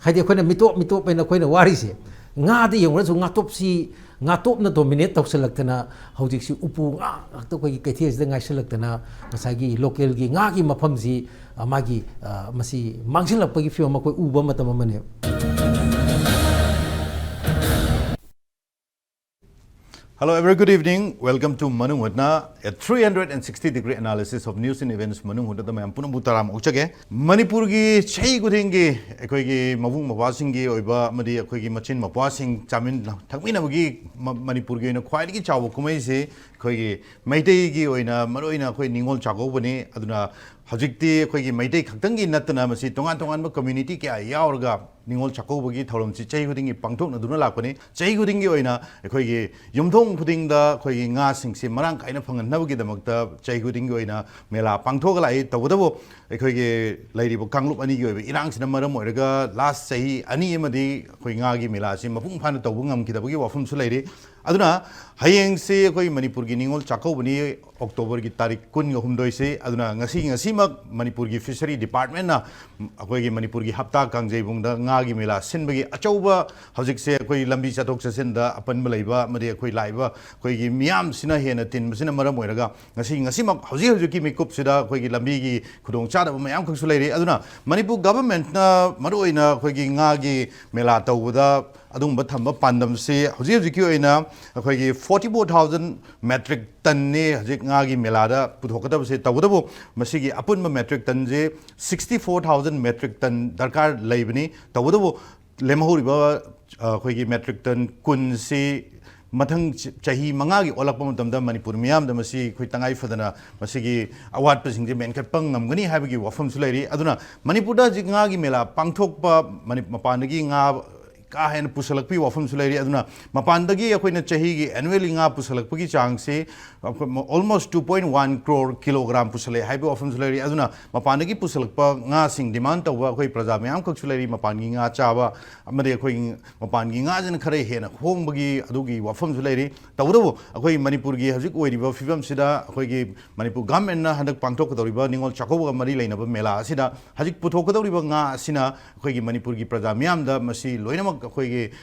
ꯍꯥꯏꯗꯤ ꯑꯩꯈꯣꯏꯅ ꯃꯤꯇꯣꯞ ꯍꯥꯏꯅ ꯑꯩꯈꯣꯏꯅ ꯋꯥꯔꯤꯁꯦ ꯉꯥꯗ ꯌꯦꯡꯉꯨꯔꯁꯨ ꯉꯥꯇꯣꯞꯁꯤ ꯉꯥꯇꯣꯞꯅ ꯗꯣꯃꯤꯅꯦꯠ ꯇꯧꯁꯜꯂꯛꯇꯅ ꯍꯧꯖꯤꯛꯁꯤ ꯎꯄꯨ ꯉꯥ ꯉꯥꯛꯇ ꯑꯩꯈꯣꯏꯒꯤ ꯀꯩꯊꯦꯜꯁꯤꯗ ꯉꯥꯏꯁꯜꯂꯛꯇꯅ ꯉꯁꯥꯏꯒꯤ ꯂꯣꯀꯦꯜꯒꯤ ꯉꯥꯒꯤ ꯃꯐꯝꯁꯤ ꯃꯥꯒꯤ ꯃꯁꯤ ꯃꯥꯡꯁꯤꯜꯂꯛꯄꯒꯤ ꯐꯤꯕꯝ ꯑꯩꯈꯣꯏ ꯎꯕ ꯃꯇꯝ ꯑꯃꯅꯦ. Hello, very good evening. Welcome to Manung Hutna, a 360-degree analysis of news and events. Manung Hutna, I am Punam Butaram Uchage. Manipur gi chai gudingi, ekoigi mavung mawasingi, oiba madi ekoigi machin mawasing chamin thakmina magi Manipur gi no khwai gi chaw kumai se ekoigi maitei gi oina maroina khoi ningol chago bani aduna hajikti ekoigi maitei khaktangi natna masi tongan ma community kya yaurga ningol chakobugi thorom chi chai gudingi pangthok na duna lakpani chai gudingi oina ekoigi yumthong khudingda ekoigi nga singsi marang kaina phangan nabgi damakta chai gudingi oina mela pangthok lai tawdabo ekoigi lairibo kanglup ani gi oiba irang sina maram oiraga last sahi ani amadi ekoi nga gi mela si mapung phana tawbu ngam kidabagi wafum su lairi aduna hayeng se ekoi manipur gi ningol chakobani october gi tarik kun ga humdoi se aduna ngasi mak manipur gi fishery department na ekoi gi manipur gi hapta kangjei bungda nga gi mela sinbagi achauba hojik se ekoi lambi chathok chasin da apan malaiba mari ekoi laiba ekoi gi miam sina hena tin sina maram oiraga ngasi mak hojik ki mikup sida ekoi gi lambi gi khudong chada mayam khaksu lairi aduna manipur government na maroina ekoi gi nga gi mela tawda adung bathamba pandam se hojik ki oina ekoi gi 44000 metric ton ne hojik nga gi mela da puthokada se tawdabo masigi apun metric ton je 64000 metric ton darkar laibani tawdabo lemahuriba ekoi gi metric ton kun se mathang chahi manga gi olakpa matamda manipur miyam da masi khoi tangai fadana masigi awat pa singje menkhat pang ngamgani habigi wafam sulairi aduna manipur da ji nga gi mela pangthokpa mapandagi nga ka hen pusalakpi wafam sulairi aduna mapandagi akoina chahi gi annually nga pusalakpagi changse almost 2.1 crore kilogram pusalai haibi wafam sulairi aduna mapandagi pusalakpa nga sing demand tawba akoi praja mayam khak sulairi mapangi nga chaba amade akoi mapangi nga jana khare hena hongbagi adugi wafam sulairi tawdabo akoi manipur gi hajik oiriba fibam sida akoi gi manipur government na handak pangthok kadoriba ningol chakoba mari lainaba mela sida hajik puthok kadoriba nga sina akoi gi manipur gi praja mayam da masi loina ꯑꯩꯈꯣꯏꯒꯤ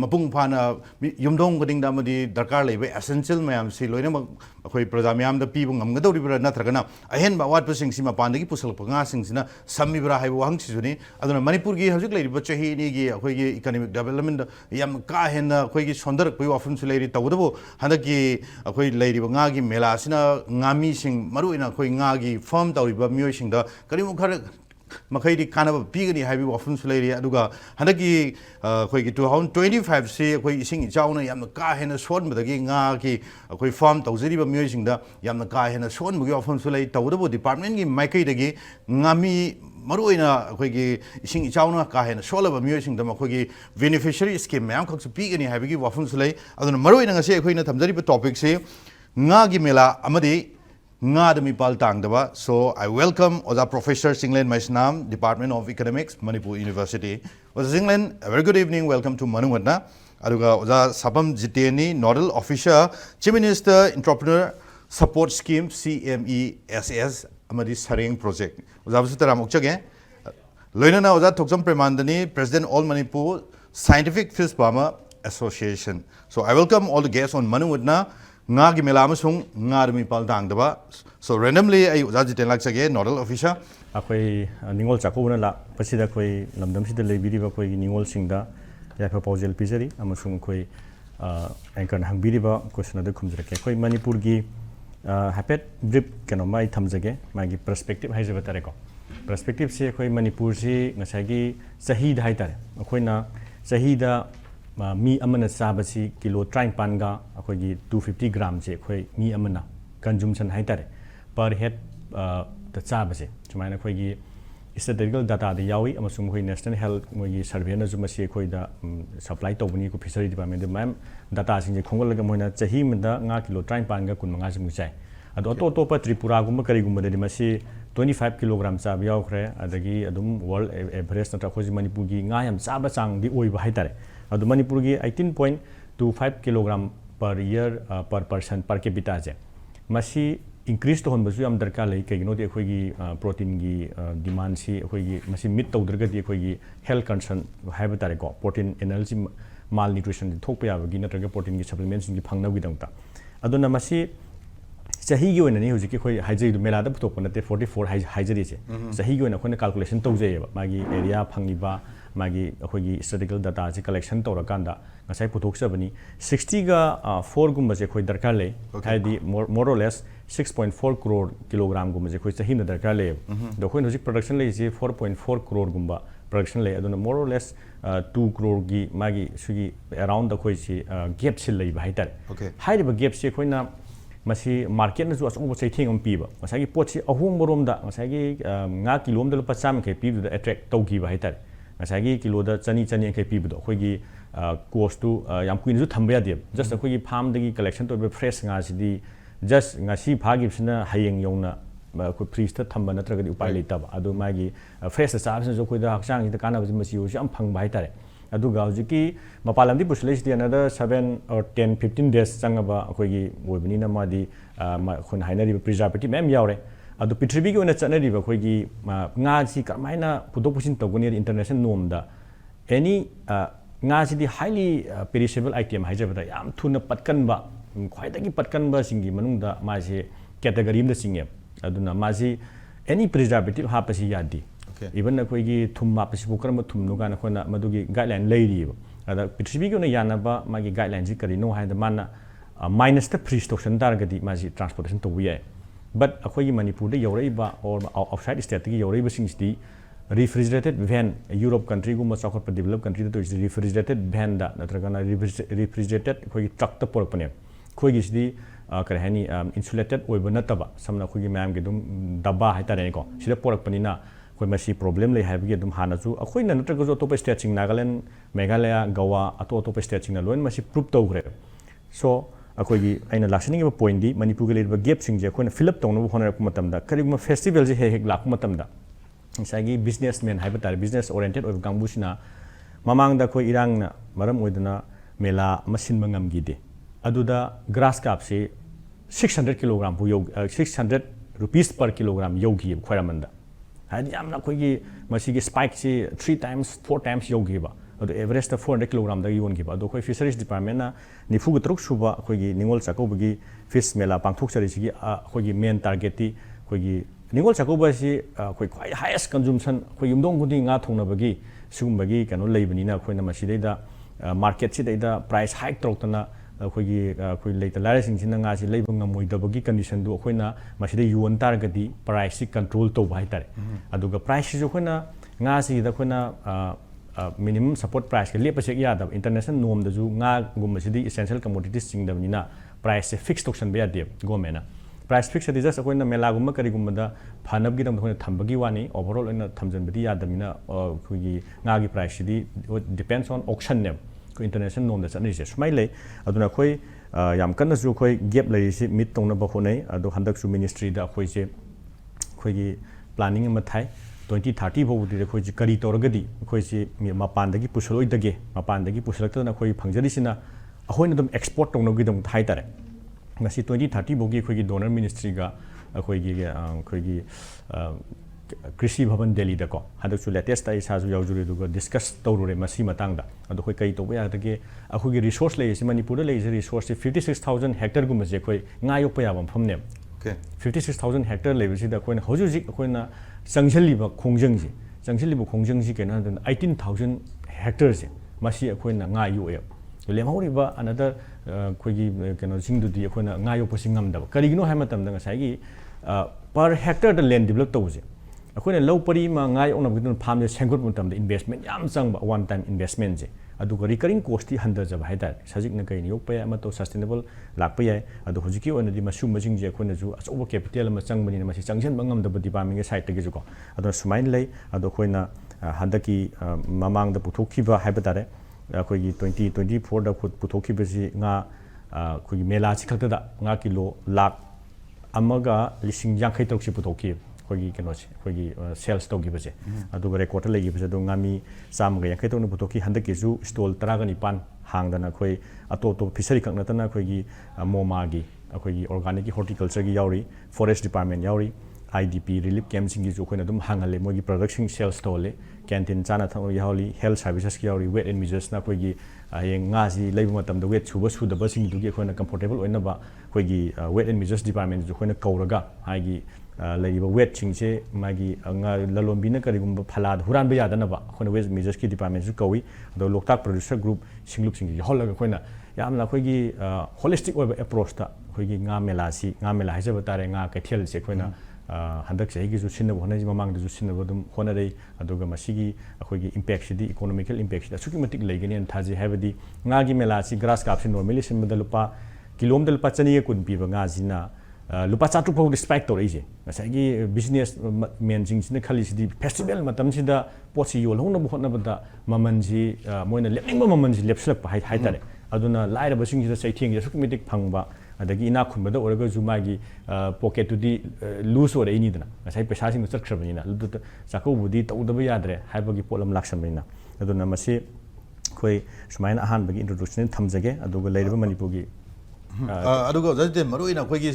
ꯃꯄꯨꯡ ꯐꯥꯅ ꯌꯨꯝꯊꯣꯡ ꯈꯨꯗꯤꯡꯗ ꯑꯃꯗꯤ ꯗꯔꯀꯥꯔ ꯂꯩꯕ essential ꯃꯌꯥꯝꯁꯤ ꯂꯣꯏꯅꯃꯛ ꯑꯩꯈꯣꯏ ꯄ꯭ꯔꯖꯥ ꯃꯌꯥꯝꯗ ꯄꯤꯕ ꯉꯝꯒꯗꯧꯔꯤꯕ꯭ꯔꯥ ꯅꯠꯇ꯭ꯔꯒꯅ ꯑꯍꯦꯟꯕ ꯑꯋꯥꯠꯄꯁꯤꯡꯁꯤ ꯃꯄꯥꯟꯗꯒꯤ ꯄꯨꯁꯜꯂꯛꯄ ꯉꯥꯁꯤꯡꯁꯤꯅ ꯁꯝꯃꯤꯕ꯭ꯔꯥ ꯍꯥꯏꯕ ꯋꯥꯍꯪꯁꯤꯁꯨꯅꯤ ꯑꯗꯨꯅ ꯃꯅꯤꯄꯨꯔꯒꯤ ꯍꯧꯖꯤꯛ ꯂꯩꯔꯤꯕ ꯆꯍꯤ ꯑꯅꯤꯒꯤ ꯑꯩꯈꯣꯏꯒꯤ ꯏꯀꯣꯅꯣꯃꯤꯛ ꯗꯦꯕꯂꯞꯃꯦꯟꯗ ꯌꯥꯝ ꯀꯥ ꯍꯦꯟꯅ ꯑꯩꯈꯣꯏꯒꯤ ꯁꯣꯟꯊꯔꯛꯄꯒꯤ ꯋꯥꯐꯝꯁꯨ ꯂꯩꯔꯤ ꯇꯧꯕꯇꯕꯨ ꯍꯟꯗꯛꯀꯤ ꯑꯩꯈꯣꯏ ꯂꯩꯔꯤꯕ ꯉꯥꯒꯤ ꯃꯦꯂꯥꯁꯤꯅ ꯉꯥꯃꯤꯁꯤꯡ ꯃꯔꯨꯑꯣꯏꯅ ꯑꯩꯈꯣꯏ ꯉꯥꯒꯤ ꯐꯥꯔꯝ ꯇꯧꯔꯤꯕ ꯃꯤꯑꯣꯏꯁꯤꯡꯗ ꯀꯔꯤꯒꯨꯝꯕ ꯈꯔ ꯃꯈꯩꯗꯤ ꯀꯥꯟꯅꯕ ꯄꯤꯒꯅꯤ ꯍꯥꯏꯕꯒꯤ ꯋꯥꯐꯝꯁꯨ ꯂꯩꯔꯤ ꯑꯗꯨꯒ ꯍꯟꯗꯛꯀꯤ ꯑꯩꯈꯣꯏꯒꯤ 2025 ꯁꯤ ꯑꯩꯈꯣꯏ ꯏꯁꯤꯡ ꯏꯆꯥꯎꯅ ꯌꯥꯝꯅ ꯀꯥ ꯍꯦꯟꯅ ꯁꯣꯟꯕꯗꯒꯤ ꯉꯥꯒꯤ ꯑꯩꯈꯣꯏ ꯐꯥꯔꯝ ꯇꯧꯖꯔꯤꯕ ꯃꯤꯑꯣꯏꯁꯤꯡꯗ ꯌꯥꯝꯅ ꯀꯥ ꯍꯦꯟꯅ ꯁꯣꯟꯕꯒꯤ ꯋꯥꯐꯝꯁꯨ ꯂꯩ ꯇꯧꯕꯇꯕꯨ ꯗꯤꯄꯥꯔꯠꯃꯦꯟꯒꯤ ꯃꯥꯏꯀꯩꯗꯒꯤ ꯉꯥꯃꯤ ꯃꯔꯨꯑꯣꯏꯅ ꯑꯩꯈꯣꯏꯒꯤ ꯏꯁꯤꯡ ꯏꯆꯥꯎꯅ ꯀꯥ ꯍꯦꯟꯅ ꯁꯣꯜꯂꯕ ꯃꯤꯑꯣꯏꯁꯤꯡꯗ ꯃꯈꯣꯏꯒꯤ ꯕꯦꯅꯤꯐꯤꯁꯔꯤ ꯁ꯭ꯀꯤꯝ ꯃꯌꯥꯝꯈꯛꯁꯨ ꯄꯤꯒꯅꯤ ꯍꯥꯏꯕꯒꯤ ꯋꯥꯐꯝꯁꯨ ꯂꯩ ꯑꯗꯨꯅ ꯃꯔꯨꯑꯣꯏꯅ ꯉꯁꯤ ꯑꯩꯈꯣꯏꯅ ꯊꯝꯖꯔꯤꯕ ꯇꯣꯄꯤꯛꯁꯤ ꯉꯥꯒꯤ ꯃꯦꯂꯥ ꯑꯃꯗꯤ Ngada Meepal Tangdaba. So I welcome Oza Professor Singlen Maisnam, Department of Economics, Manipur University. Oza Singlen, a very good evening. Welcome to Manung Hutna. Aduga Oza Sabam Jiteni, Nodal Officer, Chief Minister Entrepreneur Support Scheme, CMESS, Amadi Saring Project. Oza Abusutaram Ukchage. Loinana Oza Toksam Premandani, President All Manipur Scientific Fish Farmer Association. So I welcome all the guests on Manung Hutna. Ngagi Mela amasung Ngada Meepal Tangdaba. So randomly I Uzajitan Laksage, Nodal Officer. Akoi Ningol Chakona la Pasida Koi Lamdam Sida Lebiriba Koi Ningol Singda, Yaka Pausel Pizari, Amasung Koi Ankan Hangbiriba, question of the Kumzake, Koi Manipurgi, Hapet Drip Kanomai Tamzage, Magi perspective Hazabatareko. Perspective say Koi Manipursi, Nasagi, Sahid Haitare, Akoina Sahida. Mi amana sabasi kilo train panga akogi 250 grams je khoi mi amana consumption haitare per head the sabasi chumaina khoigi statistical data da yawi amasung khoi national health mogi survey na jumasi khoi da supply tobuni ko fishery department de mam data sing je khongol ga moina chahi mda nga kilo train panga kun manga jum chai ado to pa tripura gum kari gum de masi 25 kg chab yaw khre adagi adum world average na khoji manipur gi nga yam chaba chang di oi ba haitare adu manipur gi 18.25 kg per year per person per capita je masi increase to honbasu yam darkar lei kaigino de khoi gi protein gi demand si khoi gi masi meet tawdrga di khoi gi health concern haiba tare ko protein energy malnutrition thokpa ya gi natraga protein gi supplements gi phangna gi dangta aduna masi chahi gi oina ni hoji ki khoi haijai du mela da putok na te 44 haijari che chahi gi oina khoi calculation tawjai ba magi area phangni ba magi khoi gi statistical data ji collection tawra kanda ngasai putok sabani 60 ga 4 gumba je khoi darkar le haidi more or less 6.4 crore kilogram gumba je khoi chahi na darkar le do khoi hoji production le je 4.4 crore gumba production le aduna more or less 2 crore gi magi sugi around the khoi si gap sil lei ba haitar hairiba gap se khoi na masi market na ju asong bo chaithing am piba masagi pot si ahung borom da masagi nga kilom da lupa cham ke pi da attract tau ki ba haitar masagi kilo da chani ke pi do khoi gi cost tu yam kuin ju thamba ya de just khoi gi farm da gi collection to be fresh nga si di just nga si phagi sina hayeng yong na khoi freeze ta thamba na tra ga upai leita ba adu magi fresh sa sa jo khoi da hakchang da kana ba masi u am phang ba haitar aduga hojiki mapalamdi puslais di another 7 or 10 15 days changaba akoigi oibani na madi khun hainari preservative mem yaure adu pitribi gi ona chanari ba khoigi nga si kamaina pudok pusin togoni international norm da any nga si di highly perishable item haijaba da yam thuna patkan ba khwaidagi patkan ba singi manungda ma se category da singye aduna ma si any preservative hapasi yadi even akoigi thumma pasibu karma thumnu kana khona madugi guideline leiri ada pithribi gi na yana ba magi guideline ji kari no ha da mana minus the free stocktion targadi maji transportation to wiye but akoigi manipur da yorei ba or outside state gi yorei ba singsti refrigerated van Europe country guma chakot developed country to refrigerated van da natragana refrigerated akoigi truck ta porpane khoigi sidi kare hani insulated oiba nataba samna khoigi mam gi dum dabba haitare ko sida porpani koi masi problem lei hai gi dum hana chu akhoi na natraga jo top state ching Nagaland Meghalaya Goa ato top state ching na loin masi proof to gre so akhoi gi aina laksani gi point di Manipur gi le gap sing je khoi na fill up tong no honor ku matam da kari ma festival je he lak matam da sagi businessman hai batar business oriented of gangbusina mamang da khoi irang na maram oidana mela masin mangam gi de aduda grass cap se 600 kg bu 600 rupees per kilogram yogi khoiramanda hadi amna khoigi masigi spike si 3 times 4 times yogi ba ado average ta 400 kg da yon gi ba do khoi fisheries department na nifu gu truk suba khoigi ningol chako bugi fish mela pangthok chari sigi khoigi main target ti khoigi ningol chako ba si khoi khwai highest consumption khoi yumdong gudi nga thongna bagi sugum bagi kano leibani na khoi na masidi da market si da price hike trok ꯑꯩꯈꯣꯏꯒꯤ ꯑꯩꯈꯣꯏ ꯂꯩꯇ ꯂꯥꯏꯔꯁꯤꯡꯁꯤꯅ ꯉꯥꯁꯤ ꯂꯩꯕ ꯉꯝꯃꯣꯏꯗꯕꯒꯤ ꯀꯟꯗꯤꯁꯟꯗꯨ ꯑꯩꯈꯣꯏꯅ ꯃꯁꯤꯗ ꯌꯣꯟ ꯇꯥꯔꯒꯗꯤ ꯄ꯭ꯔꯥꯏꯁꯁꯤ control ꯇꯧꯕ ꯍꯥꯏꯇꯥꯔꯦ ꯑꯗꯨꯒ ꯄ꯭ꯔꯥꯏꯁꯁꯤꯁꯨ ꯑꯩꯈꯣꯏꯅ ꯉꯥꯁꯤꯗ ꯑꯩꯈꯣꯏꯅ ꯃꯤꯅꯤꯃꯝ ꯁꯞꯄꯣꯔꯠ ꯄ꯭ꯔꯥꯏꯁꯀ ꯂꯦꯞꯄꯁꯦ ꯌꯥꯗꯕ ꯏꯟꯇꯔꯅꯦꯁꯅꯦꯜ ꯅꯣꯔꯝꯗꯁꯨ ꯉꯥꯒꯨꯝꯕꯁꯤꯗꯤ ꯏꯁꯦꯟꯁꯤꯌꯦꯜ ꯀꯃꯣꯗꯤꯇꯤꯁ ꯆꯤꯡꯗꯕꯅꯤꯅ ꯄ꯭ꯔꯥꯏꯁꯁꯦ ꯐꯤꯛꯁ ꯇꯧꯁꯟꯕ ꯌꯥꯗꯦꯕ ꯒꯣꯔꯃꯦꯟꯅ ꯄ꯭ꯔꯥꯏꯁ ꯐꯤꯛꯁ ꯍꯥꯏꯗꯤ ꯖꯁ ꯑꯩꯈꯣꯏꯅ ꯃꯦꯂꯥꯒꯨꯝꯕ ꯀꯔꯤꯒꯨꯝꯕꯗ ꯐꯅꯕꯒꯤꯗꯃꯛꯇ ꯑꯩꯈꯣꯏꯅ ꯊꯝꯕꯒꯤ ꯋꯥꯅꯤ ꯑꯣꯚꯔꯑꯣꯜ ꯑꯣꯏꯅ ꯊꯝꯖꯟꯕꯗꯤ ꯌꯥꯗꯕꯅꯤna ꯑꯩꯈꯣꯏꯒꯤ ꯉꯥꯒꯤ ꯄ꯭ꯔꯥꯏꯁꯁꯤꯗꯤ ꯗꯤꯄꯦꯟꯁ ꯑꯣꯟ ꯑꯣꯛꯁꯟꯅꯦꯕ ꯑꯩꯈꯣꯏ ꯏꯟꯇꯔꯅꯦꯁꯅꯦꯜ ꯅꯣꯔꯝꯗ ꯆꯠꯅꯔꯤꯁꯦ ꯁꯨꯃꯥꯏ ꯂꯩ ꯑꯗꯨꯅ ꯑꯩꯈꯣꯏ ꯌꯥꯝ ꯀꯟꯅꯁꯨ ꯑꯩꯈꯣꯏ ꯒꯦꯞ ꯂꯩꯔꯤꯁꯤ ꯃꯤꯠ ꯇꯧꯅꯕ ꯍꯣꯠꯅꯩ ꯑꯗꯣ ꯍꯟꯗꯛꯁꯨ ꯃꯤꯅꯤꯁꯇ꯭ꯔꯤꯗ ꯑꯩꯈꯣꯏꯁꯦ ꯑꯩꯈꯣꯏꯒꯤ ꯄ꯭ꯂꯥꯅꯤꯡ ꯑꯃ ꯊꯥꯏ 2030 ꯐꯥꯎꯕꯗꯤ ꯑꯩꯈꯣꯏꯁꯤ ꯀꯔꯤ ꯇꯧꯔꯒꯗꯤ ꯑꯩꯈꯣꯏꯁꯤ ꯃꯄꯥꯟꯗꯒꯤ ꯄꯨꯁꯜꯂꯣꯏꯗꯒꯦ ꯃꯄꯥꯟꯗꯒꯤ ꯄꯨꯁꯜꯂꯛꯇꯗꯅ ꯑꯩꯈꯣꯏ ꯐꯪꯖꯔꯤꯁꯤꯅ ꯑꯩꯈꯣꯏꯅ ꯑꯗꯨꯝ ꯑꯦꯛꯁꯄꯣꯔꯠ ꯇꯧꯅꯕꯒꯤꯗꯃꯛꯇ ꯍꯥꯏꯇꯥꯔꯦ ꯉꯁꯤ 2030 ꯐꯥꯎꯒꯤ ꯑꯩꯈꯣꯏꯒꯤ ꯗꯣꯅꯔ ꯃꯤꯅꯤꯁꯇ꯭ꯔꯤꯒ ꯑꯩꯈꯣꯏꯒꯤ कृषि भवन दिल्ली दको हदकसु लेटेस्ट आई साजु यावजुरे दुगा डिस्कस तौरुरे मसी मतंगदा अदो खोई कई तौबे यादगे अखोगी रिसोर्स लेयसे मणिपुर लेयसे रिसोर्स 56000 हेक्टर गुमजे खोई nga yok pa yabam famne 56000 hectare लेबसि दा खोइन हौजुजि खोइना चंगजलिबा खोंजंगजि चंगजलिबा खोंजंगजि केना 18000 हेक्टर से मसी खोइना nga yoe लेमहौरिबा अनदर खोइगी केनो जिंगदुदि खोइना nga yok पसि ngamdaba करिगिनो हाय मतमदा ngasai per hectare da land develop tawse अखोइना लौ परि मा ngai ओना बिदन फार्म जे सेंगुट मतम इन्वेस्टमेंट याम चंग वन टाइम इन्वेस्टमेंट जे अदुगा रिकरिंग कॉस्ट ती हंदर जब हाइदा सजिक न कई योग पे अमा तो सस्टेनेबल लाप पे अदु हुजिकी ओनदि मसु मजिंग जे अखोइना जु अचोब कैपिटल म चंग बनि मसि चंगसन बंगम दब डिपार्टमेंट के साइड तगे जुको अदु सुमाइन लै अदु अखोइना हंदकी ममांग द पुथोखिबा हाइबा तारे अखोइगी 2024 दा पुथोखिबसि nga अखोइगी मेला सिखलता दा nga किलो लाख अमगा लिसिंग यांखै तरुक सि पुथोखि खोगी केनोसे खोगी सेल्स तोगिबसे अदुगा रेकॉर्ड लेगिबसे दो गामी सामगा यांखै तोन पुथोखि हंदकिसु स्टॉल 19 हांगदना खोई अतो तो फिशरी खकनतना खोगी मोमागी ꯑꯩꯈꯣꯏꯒꯤ ꯑꯣꯔꯒꯥꯅꯤꯛꯀꯤ ꯍꯣꯔꯇꯤꯀꯜꯆꯔꯒꯤ ꯌꯥꯎꯔꯤ ꯐꯣꯔꯦꯁ ꯗꯤꯄꯥꯔꯠꯃꯦꯟ ꯌꯥꯎꯔꯤ IDP ꯔꯤꯂꯤꯐ ꯀꯦꯝꯞꯁꯤꯡꯒꯤꯁꯨ ꯑꯩꯈꯣꯏꯅ ꯑꯗꯨꯝ ꯍꯥꯡꯍꯜꯂꯦ ꯃꯣꯏꯒꯤ ꯄ꯭ꯔꯗꯛꯁꯤꯡ ꯁꯦꯜꯁ ꯇꯧꯍꯜꯂꯦ ꯀꯦꯟꯇꯤꯟ ꯆꯥꯅ ꯊꯛꯅꯕ ꯌꯥꯎꯍꯜꯂꯤ ꯍꯦꯜꯊ ꯁꯥꯔꯚꯤꯁꯦꯁꯀꯤ ꯌꯥꯎꯔꯤ ꯋꯦꯠ ꯑꯦꯟ ꯃꯤꯖꯔꯁꯅ ꯑꯩꯈꯣꯏꯒꯤ ꯍꯌꯦꯡ ꯉꯥꯁꯤ ꯂꯩꯕ ꯃꯇꯝꯗ ꯋꯦꯠ ꯁꯨꯕ ꯁꯨꯗꯕꯁꯤꯡꯗꯨꯒꯤ ꯑꯩꯈꯣꯏꯅ ꯀꯝꯐꯣꯔꯇꯦꯕꯜ ꯑꯣꯏꯅꯕ ꯑꯩꯈꯣꯏꯒꯤ ꯋꯦꯠ ꯑꯦꯟ ꯃꯤꯖꯔꯁ ꯗꯤꯄꯥꯔꯠꯃꯦꯟꯇꯁꯨ ꯑꯩꯈꯣꯏꯅ ꯀꯧꯔꯒ ꯍꯥꯏꯒꯤ ꯂꯩꯔꯤꯕ ꯋꯦꯠꯁꯤꯡꯁꯦ ꯃꯥꯒꯤ ꯂꯂꯣꯟꯕꯤꯅ ꯀꯔꯤꯒꯨꯝꯕ ꯐꯂꯥꯗ ꯍꯨꯔꯥꯟꯕ ꯌꯥꯗꯅꯕ ꯑꯩꯈꯣꯏꯅ ꯋꯦꯠ ꯃꯤꯖꯔꯁꯀꯤ ꯗꯤꯄꯥꯔꯠꯃꯦꯟꯇꯁꯨ ꯀꯧꯏ ꯑꯗꯣ ꯂꯣꯛꯇꯥꯛ ꯄ꯭ꯔꯣꯗ꯭ꯌꯨꯁꯔ ꯒ꯭ꯔꯨꯞ ꯁꯤꯡꯂꯨꯞꯁꯤꯡꯁꯤ ꯌꯥꯎꯍꯜꯂꯒ ꯑꯩꯈꯣꯏꯅ ꯌꯥꯝꯅ ꯑꯩꯈꯣꯏꯒꯤ ꯍꯣꯂꯤꯁꯇꯤꯛ ꯑꯣꯏꯕ ꯑꯦꯄ꯭ꯔꯣꯆꯇ ꯑꯩꯈꯣꯏꯒꯤ ꯉꯥ ꯃꯦꯂꯥ ꯍꯥꯏꯖꯕ ꯇꯥꯔꯦ ꯉꯥ ꯀꯩꯊꯦꯜꯁꯦ ꯑꯩꯈꯣꯏꯅ ꯍꯟꯗꯛ ꯆꯍꯤꯒꯤꯁꯨ ꯁꯤꯟꯅꯕ ꯍꯣꯠꯅꯔꯤ ꯃꯃꯥꯡꯗꯁꯨ ꯁꯤꯟꯅꯕ ꯑꯗꯨꯝ ꯍꯣꯠꯅꯔꯤ ꯑꯗꯨꯒ ꯃꯁꯤꯒꯤ ꯑꯩꯈꯣꯏꯒꯤ ꯏꯝꯄꯦꯛꯁꯤꯗꯤ ꯏꯀꯣꯅꯣꯃꯤꯀꯦꯜ ꯏꯝꯄꯦꯛꯁꯤꯗꯤ ꯑꯁꯨꯛꯀꯤ ꯃꯇꯤꯛ ꯂꯩꯒꯅꯤꯅ ꯊꯥꯖꯩ ꯍꯥꯏꯕꯗꯤ ꯉꯥꯒꯤ ꯃꯦꯂꯥꯁꯤ ꯒ꯭ꯔꯥꯁ ꯀꯥꯞꯁꯤ ꯅꯣꯔꯃꯦꯂꯤ ꯁꯤꯟꯕꯗ ꯀꯤꯂꯣ ꯑꯃꯗ ꯂꯨꯄꯥ 120 ꯄꯤꯕ ꯉꯥꯁꯤꯅ lupa satu pau spike tor ise ngasai business men sing khalisidi festival matam sida posi yol hongna bu hotna bada mamanji moina lepning ba mamanji lepslak ba hai tare aduna laira ba sing sida sai thing suk mitik phangba adagi ina khun bada oraga jumagi pocket to di loose ore ini dana ngasai pesa sing chak khrabani na lu chako budi tawdaba yadre haibagi polam laksamina aduna masi khoi sumaina ahan bagi introduction thamjage aduga leiriba manipurgi adugo jate maruina khoi gi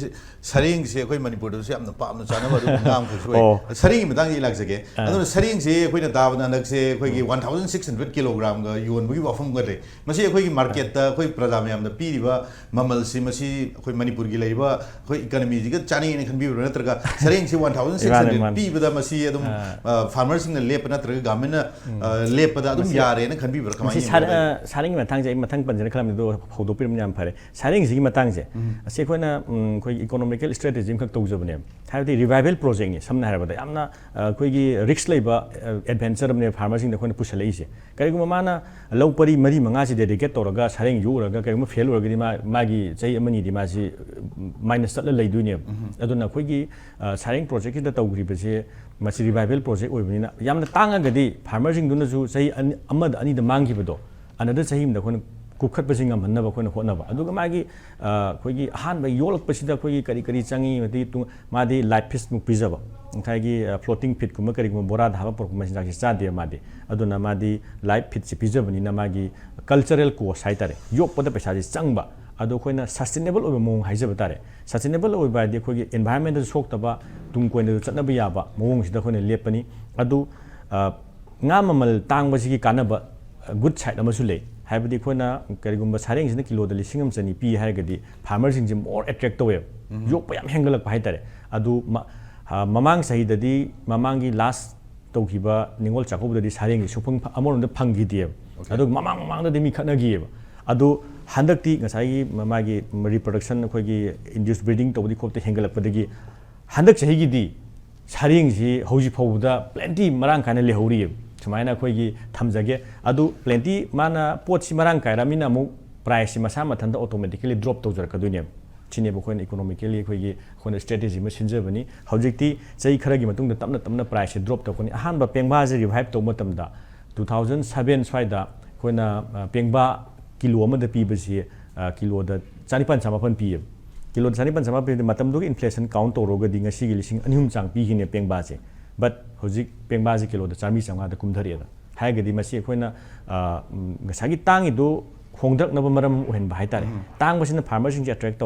saring se khoi manipur do se amna pamna chana ba ngam khu soi saring mi dang ilak jage aduna saring se khoi na dabna nak se khoi gi 1600 kg ga yon bu gi wafam ga le masi khoi gi market ta khoi praja me amna pi riba mamal si masi khoi manipur gi leiba khoi economy ji ga chani ne khan bi ro natraga saring se 1600 pi bada masi adum farmers sing na lep natraga gamen na lep da adum yare na khan bi ro kamai saring ma thang jai mathang panjana khalam do phodo pir nyam phare saring ji matangje ase khoina khoi economical strategy khak tawjabne haibdi revival project ni samna harabada yamna khoi gi risk leiba adventure ne farmers sing khoina pusalai se kariguma mana lawpari mari manga si dedicate toraga sareng yuraga kariguma fail oragadi magi chai amani di ma si minus sat lai duine aduna khoi gi sareng project ki da tawgri base masi revival project oibnina yamna tanga gadi farmers sing duna ju chai amad ani da mangi bado another chai im da khoina कुखत बसिंग मनब कोन होनबा अदुगा मागी खोगी हान बा योलक पसिदा खोगी करी करी चंगी मति तु मादी लाइफ फिश मु पिजब खागी फ्लोटिंग फिट कुम करी कुम बोरा धाबा पर कुम सिदा चादे मादी अदुना मादी लाइफ फिट सि पिजबनि ना मागी कल्चरल को साइतारे योक पद पैसा जि चंगबा अदु खोइना सस्टेनेबल ओबे मोंग हाइजब तारे सस्टेनेबल ओबा दि खोगी एनवायरनमेंट सोक्तबा तुम कोइन चतनबा याबा मोंग सिदा खोइना लेपनि अदु nga mamal tang basi ki kanaba good side amasu le हाइबदी खोना करिगुम सारेंग सिन किलो द लिसिंग चनी पी हाइगदी फार्मर सिंग मोर अट्रैक्ट तवे योक पयाम हेंगलक हाइतारे अदु ममांग सहिददी ममांगी लास्ट तौखिबा निंगोल चाकोबददी सारेंग सुफंग अमरोंद फंगिदिए अदु ममांग ददि मी खनगिए अदु हंदक्ति ngसाई ममागी रिप्रोडक्शन खोगी इंड्यूस ब्रीडिंग तौबदी खोते हेंगलकपदगी हंदक सहिगिदी सारेंग सि हौजि फौबदा प्लेंटी मरांग काने लेहौरिए सुमायना खोगी थमजगे अदु प्लेंटी माना पोटसी मरांग कायरामिना मु प्राइस मसा मथंदा ऑटोमेटिकली ड्रॉप तौजरकदुने चिने बखोन इकोनॉमिकली खोगी खोन स्ट्रेटेजी म सिनजबनी हौजिकती चै खरगी मतुंग तमना तमना प्राइस ड्रॉप तौकोनी अहानबा पेंगबा जे रिवाइव तौ मतमदा 2007 स्वाइदा खोना पेंगबा किलो अमदा पीबसी किलो द 45 पी किलो 45 पी मतमदो इन्फ्लेशन काउंट तौरोगदी ngasi gi lising anhum chang पी हिने पेंगबा जे but hojik pengbaji kilo da charmi changa da kumthari da haigadi masi khoina ngasagi tangi do khongdak na maram ohen bai tare tang basina farmers sing attract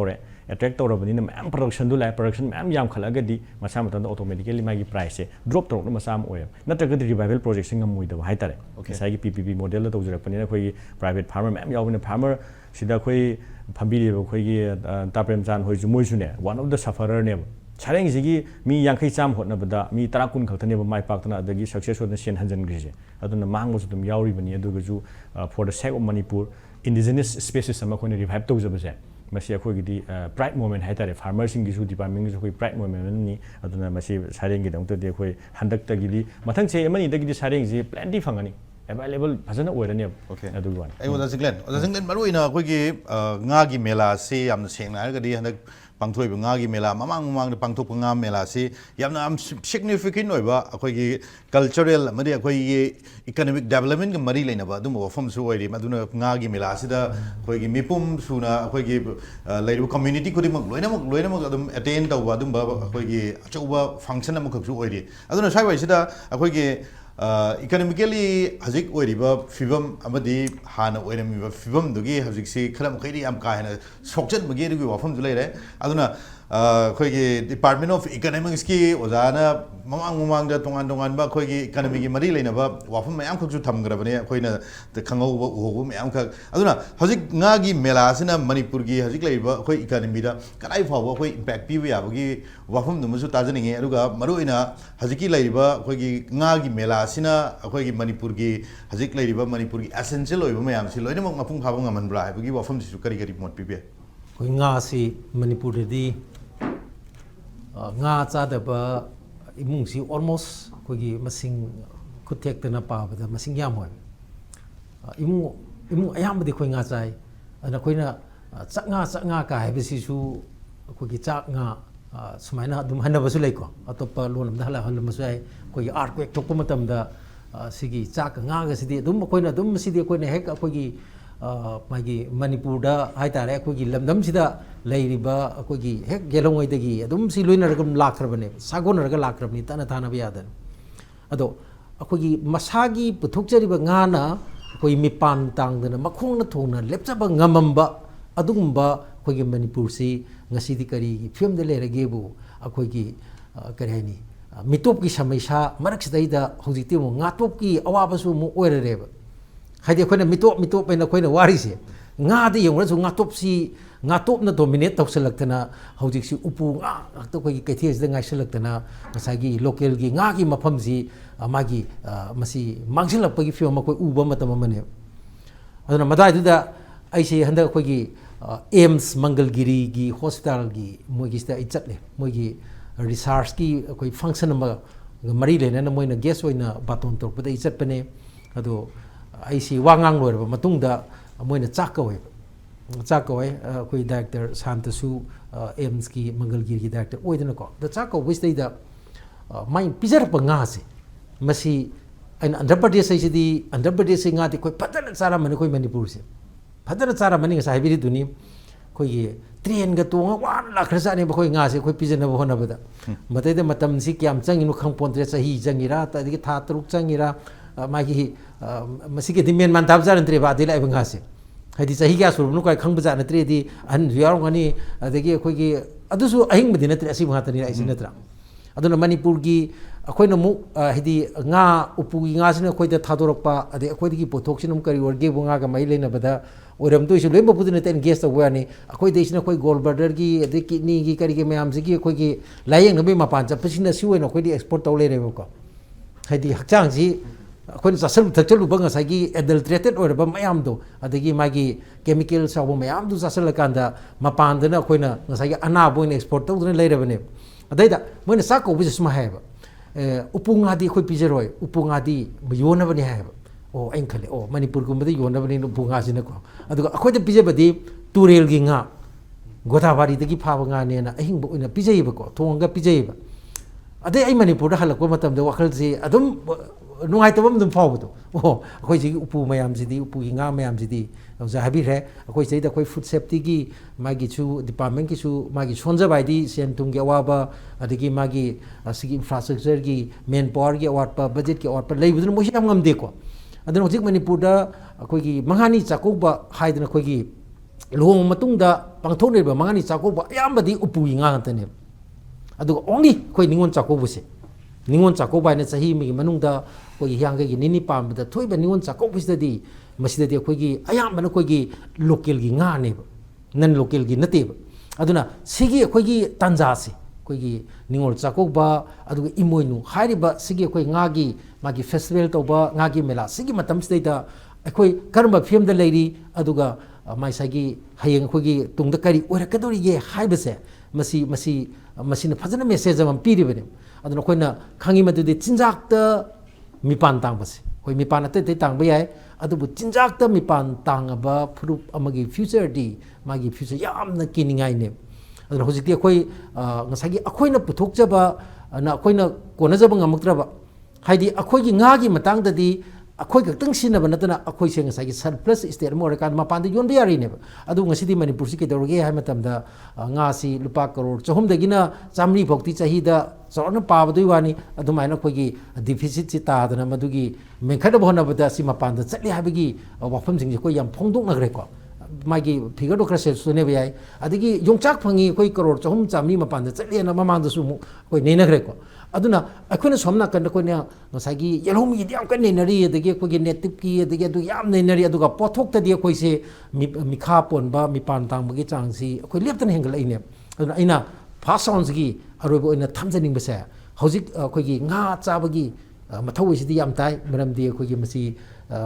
tore bani na mam production do lai production mam yam khalagadi masa matan da automatically magi price drop tor na masam oy natraga di revival project sing amui da bai tare ngasagi ppp model da tawjara pani na khoi private farmer mam yawna farmer sida khoi phambiri khoi gi taprem chan hoi ju moi su ne one of the sufferer ne सारेंग जिगी मी यांखै चाम होटनबदा मी 30 कुन खतने माइ पाक्तना अदगी success होदन Sen हंजन ग्रिजे अदुना मांगबसु तुम यावरि बनि अदुगजु for the sake of Manipur indigenous species सम कोने revive तौजबसे मसी अखोगिदी प्राइड मोमेंट हाइतारे फार्मर्स सिंग गिसु डिपार्टमेंट गिसु कोइ प्राइड मोमेंट नि अदुना मसी सारेंग गिदंग तो दे कोइ हंदक तगिली मथंग से मनि दगिदी सारेंग जी प्लेंटी फंगनी available फजन ओइरने ओके अदुगु वन ai oda jinglen maruina khogi ngagi mela se amna sengna hargadi handak pangthoi ba ngagi mela mamang da pangthok nga mela se yamna am significant oiba khogi cultural amadi khoi economic development ga mari leina ba dum wafam su oiri maduna ngagi mela sida khogi mipum suna khogi leiru community khudimak loina adum attend tawba dum ba khogi achauba function am khaksu oiri aduna sai wai sida khogi economically हजिक ओरिबा फिबम अमदी हाना ओरमिबा फिबम दुगी हजिकसी खलम खैरी याम काहेना सोक्चन बगे दुगी वाफम जुलै रे अदुना अखोइगी डिपार्टमेंट ऑफ इकोनॉमिक्स की ओजाना ममांग ममांग दा तोंगान तोंगान बा अखोइगी इकोनॉमी की मरी लेनबा वाफम मयाम खकसु थमग्रबने अखोइना त खंगौ उहोगु मयाम खक अदुना हजिक ngagi मेला सिना मणिपुर की हजिक लेबा अखोइ इकोनॉमी दा कदाइ फावबा अखोइ इंपैक्ट पिबा याबगी वाफम दुमसु ताजनिगे अदुगा मरुइना हजिकी लेबा अखोइगी ngagi मेला सिना अखोइगी मणिपुर की हजिक लेबा मणिपुर की एसेंशियल ओइबा मयाम सि लोइनमक मपुंग फाबा ngमनब्रा हाइबगी वाफम सिसु करी करी मोट पिबे कोई nga si Manipur di nga chadaba imung si almost kogi masing kutek tana pa bada masing yam hoy imung ayam badi koi nga chai ana koi na chak nga ka hai bisi su kogi chak nga sumaina dum hanna basu lai ko atopa lonam da hala hal masai kogi earthquake thokpa matam da sigi chak nga ga sidi dum koi na dum sidi koi na hek kogi मागी मणिपुर दा हाइतारे अखोगी लमदम सिदा लेरिबा अखोगी हेक गेलोंगै दगी अदुम सि लोइनरगम लाखरबने सागोनरगा लाखरबनि तना थाना बियादन अदो अखोगी मसागी पुथुकजरिबा गाना अखोई मिपान तांगदना मखोंना थोंना लेपचबा ngमंबा अदुगुंबा अखोगी मणिपुर सि ngasiदी करी फिल्म दे लेरगेबु अखोगी करेनी मिटोप की समस्या मरक्सदैदा हौजिति मो ngaटोप की अवाबसु मो ओइररेबा हाइदे अखोइना मिटोप पैना अखोइना वारिसे ngadi yongrasu ngatop na dominate tawsalakna hojiksi upu nga to koi kethes da ngaisalakna ngasagi local gi ngagi mafamji magi masi mangsilapagi film koi uba matam amane aduna madai da aise handa koi gi aims mangalgiri gi hospital gi mogi sta ichatle mogi research ki koi function ma mari lena na moina guest oina baton torpada ichatpane ado aisi wangang loirba matungda moina chakawai koi director santasu aims ki mangalgiri ki director oidana ko the chakaw wisdai da mai pijar pa nga se masi an andhra pradesh sai di andhra pradesh nga ti koi padana chara mani koi manipur se padana chara mani nga sai biri duni koi train ga tonga wan la khrasa ne koi nga se koi pijana bo na bada matai da matam si kyam changinu khangpon tre sahi jangira ta di tha truk changira magi masih ke dimen mantap jar entre ba dila ibang hase hadi sahi kya surnu kai khang baja natre di an riyar ngani adegi khoi gi adusu ahing badi natre asi bhata ni ai sinatra aduna manipur gi akhoi na mu hidi nga upu gi nga sina khoi da thadorok pa ade akhoi gi pothok sinum kari orge bunga ga mai leina bada oram tu isu lemba pudina ten guest awani akhoi de sina khoi gold border gi ade kidney gi kari ge mayam gi akhoi gi layeng nabe mapan cha pasina siwena khoi di export taw le rebo ko hadi hakchang ji अखोन चासल थचलुब ngसागी adulterated ओरबा मयाम दो अदगी मागी chemical साबो मयाम दु चासल कांदा मपानदना अखोइना ngसागी अना बोइन export तौदना लेरबने अदैदा Moina साको business मा हैबा उपुंगादी अखोइ पिजरोय उपुंगादी योनबने हैबा ओ आइन खले ओ मणिपुर गुमबदे योनबने उपुंगासिना को अदुगा अखोइदा पिजबदी तुरेल गी nga गोदाबारी दगी फाबा nga नेना अहिंबो ओइना पिजैबा को थोंगा पिजैबा अदे आई मणिपुर दा हलको मतम द वखल से अदुम नुआई तबम दम फावदो ओ अखोइ जी उपु मयाम जिदी उपु gi nga मयाम जिदी जा हाबि रे अखोइ सेदा अखोइ फूड सेफ्टी की मागी छु डिपार्टमेंट की छु मागी सोनजा बाइदी सेन तुम के अवाबा अदगी मागी सिगी इंफ्रास्ट्रक्चर की मेन पावर की अवार्ड पर बजट की अवार्ड पर लेबुदन मोहि हम ngam de ko adun hojik manipur da अखोइ gi mangani chakoba haidna अखोइ gi लोंग मतुंग दा पांगथोक नेबा mangani chakoba ayambadi upu gi nga ngantane अदुगा ओनली अखोइ निंगोन chakobu se निंगोन चाकोबा ने सही में मनुंगदा कोई यांगे की निनी पामदा थोइबा निंगोन चाकोबिसददी मसिददी अखोइगी अयामबन अखोइगी लोकल की गाने नन लोकल की नतेब अदुना सिगी अखोइगी तंजासे अखोइगी निंगोल चाकोबा अदुगा इमोइनु हारिबा सिगी अखोइ गागी मागी फेस्टिवल तोबा गागी मेला सिगी मतमसदैदा अखोइ करम फिल्म द लेरी अदुगा माइसागी हयेंग अखोइगी तुंगदा करी ओरकदोरिगे हाइबसे मसी मसी मसीना फजना मेसेज अम पीरिबने अदुना अखोइना खांगी मदुदि चिंजाकता मिपान तांबसे कोई मिपान अते तांबा याय अदुबु चिंजाकता मिपान तांगबा फ्रूप अमगी फ्यूचर दी मागी फ्यूचर यामना किनिंगाय ने अदुना होजिकति अखोइ ngसागी अखोइना पुथोकजबा ना अखोइना कोनजबा ngamuktraba हाइदि अखोइगी ngaगी मतंगददि अखोई खक्तंग सिनब नतना अखोई से ngasai surplus state mo rekan mapan de yon yari ne adu ngasi di manipur si kedorge ha matam da nga si lupa crore chahum de gina chamri phokti chahi da chorna pa badui wani adu maina khoi gi deficit si ta da madu gi mengkhada bhona bada si mapan da chali ha gi wafam sing ko yam phongdok na gre ko magi figure do krase sune be ai adigi yongchak phangi khoi crore chahum chamri mapan da chali na mamang da su khoi ne na gre ko aduna akhuna somna kan ko ne ngasagi yelom yi yam kan ne nari adagi ko gi native ki adagi adu yam ne nari aduga pothok ta di ko se mikha pon ba mi pan tang gi chang si ko lep tan hengal ine aduna ina pass on gi arobo ina thamjaning ba se hojik ko gi nga cha ba gi mathau si di yam tai maram di ko gi masi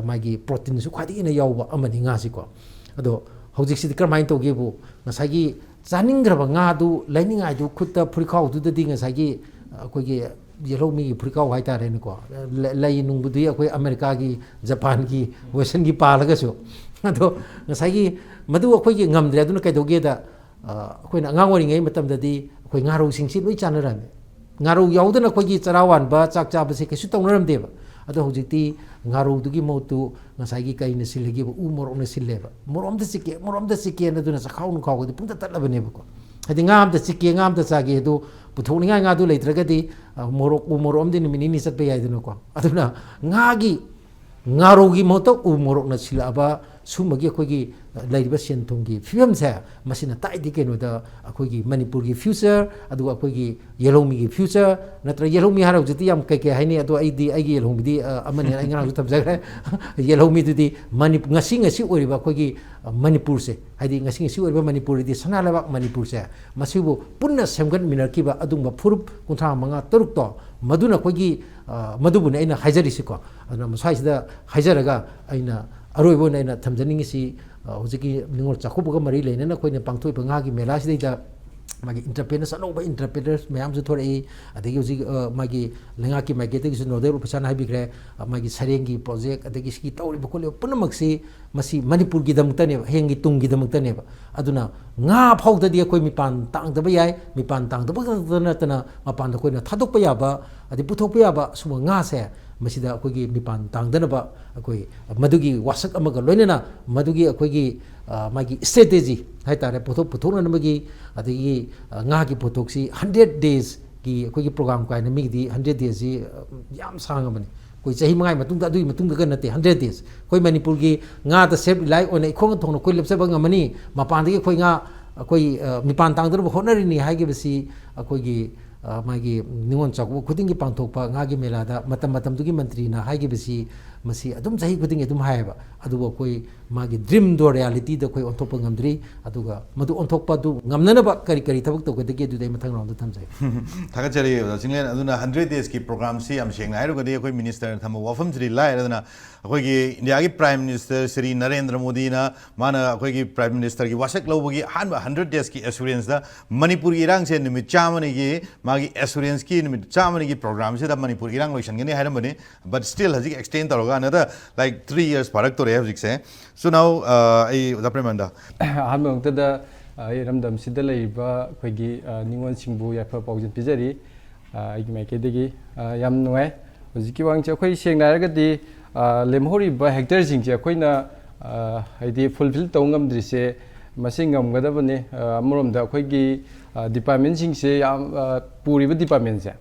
magi protein su khadi ina yaw ba amani nga si ko ado hojik si kramai to gi bu ngasagi chaning gra ba nga du laining ai du khutta phurikhaw du di ngasagi अखोई येलोमी फ्रिकाउ हाइतारे नको लई नुंगबुदी अखोई America की Japan की western की पालगसो अदो ngasai मदु अखोई ngamdre aduna kaidoge da अखोई अंगांग ओरिङै मतमददी अखोई ngaru singsi loi chanarame ngaru yaudana अखोई charawan ba chak cha base kesu tongnaramdeba ado hojikti ngaru dugi motu ngasai gi kaina silegi u morona silleba morom da sike na duna sakhau nu khau di punta tatlabane ba ko hadi ngam da sike ngam da sage do puthoni nga du leitragadi morok u morom din minini sat pe yai duna ko aduna ngagi ngaru gi moto u morok na silaba sumagi khoi gi laiba senthong gi film sa masina tai di keno da khoi gi manipur gi future adu khoi gi yelomi gi future natra yelomi haro jiti yam kai kai haini adu ai di ai gi yelomi di amani ai ngara jutam jagre yelomi du di manipur ngasi oriba khoi gi manipur se haidi ngasi oriba manipur di sanalaba manipur se masibu punna semgan minarki ba adungba furup kuntha manga taruk to maduna khoi gi madubuna aina haijari siko aduna masai sida haijaraga aina अरोइबो नैना थमजनिंग सी होजिकी निंगोल चाखुबगा मरी लेना कोइने पांगथोइ पंगागी मेला सिदैदा मागी entrepreneurs अनोबा entrepreneurs ma'am जो थोड़े अदगी होजि मागी लेंगा की marketing सु नोदेल उपसान हाइबिग्रे मागी सरेंगी प्रोजेक्ट अदगी स्की तौरि बकोले पुनमक्सी मसी मणिपुर की दमतने हेंगी तुंगी दमतने अदुना nga फाउददी कोइ मिपान तांगदबा याय मिपान तांगदबा नतना मपान कोइना थादोकपा याबा अदि पुथोकपा याबा सुम nga से मसीदा अखोगी मिपान तांगदनबा अखोई मदुगी वासक अमगा लोइनना मदुगी अखोगी मागी स्ट्रेटेजी हाइतारे पुथोननबगी अदगी nga की पुथोक्सी 100 days की अखोगी प्रोग्राम काइना मिगदी 100 days जी याम सांगमनी कोई चाही मंगाई मतुंग अदुई मतुंग ग नते 100 days कोई मणिपुर की nga द सेफ लाइ ओने इखोंग थोंग कोइ लेपसेबा ngमनी मपान दगी कोइ nga कोइ मिपान तांगदर होनरिनी हाइगे बसी अखोगी मागी निंगोन चाकु खुदिंगी पांथोकपा ngaगी मेलादा मतम मतम दुगी मंत्री ना हाइगे बसी मसी अदुम चाही खुदिंगी अदुम हायबा अदुबो कोइ मागी ड्रीम दो रियलिटी द कोइ ओंथोकपा ngमद्री अदुगा मदु ओंथोकपा दु ngमननबा करी करी थबक तो गदगी दुदै मथंग राउंड थमजाय थागचरी सिंगलेन अदुना 100 days की प्रोग्राम सी हम शेंग नायरो गदे कोइ मिनिस्टर थम वफम श्री लाय अदुना अखोगी इंडिया की प्राइम मिनिस्टर श्री नरेंद्र मोदी ना माना अखोगी प्राइम मिनिस्टर की वासक लौबगी हान 100 days की एश्योरेंस दा मणिपुर इरांग से निमित चामने की मागी एश्योरेंस की निमित चामने की प्रोग्राम से दा मणिपुर इरांग लोइशन गने हायरम बने बट स्टिल हजिक एक्सटेंड तरोगा अनदर लाइक 3 years फरक तो रे हजिक से सो नाउ आई दप्रेमंदा हान मंगतदा रमदम सिदा लेबा खोगी निंगोन सिंबु याफा पाउजन पिजरी आइगी माइकेदगी याम नुय हजिकी वांगचे खोइ सेंगनारगदी लेमहोरिबा हेक्टर सिंगचे खोइना हाइदि फुलफिल तौंगमद्रिसे मसिंगमगदबने अमरोमदा खोइगी डिपार्टमेंट सिंगसे याम पुरिबा डिपार्टमेंट से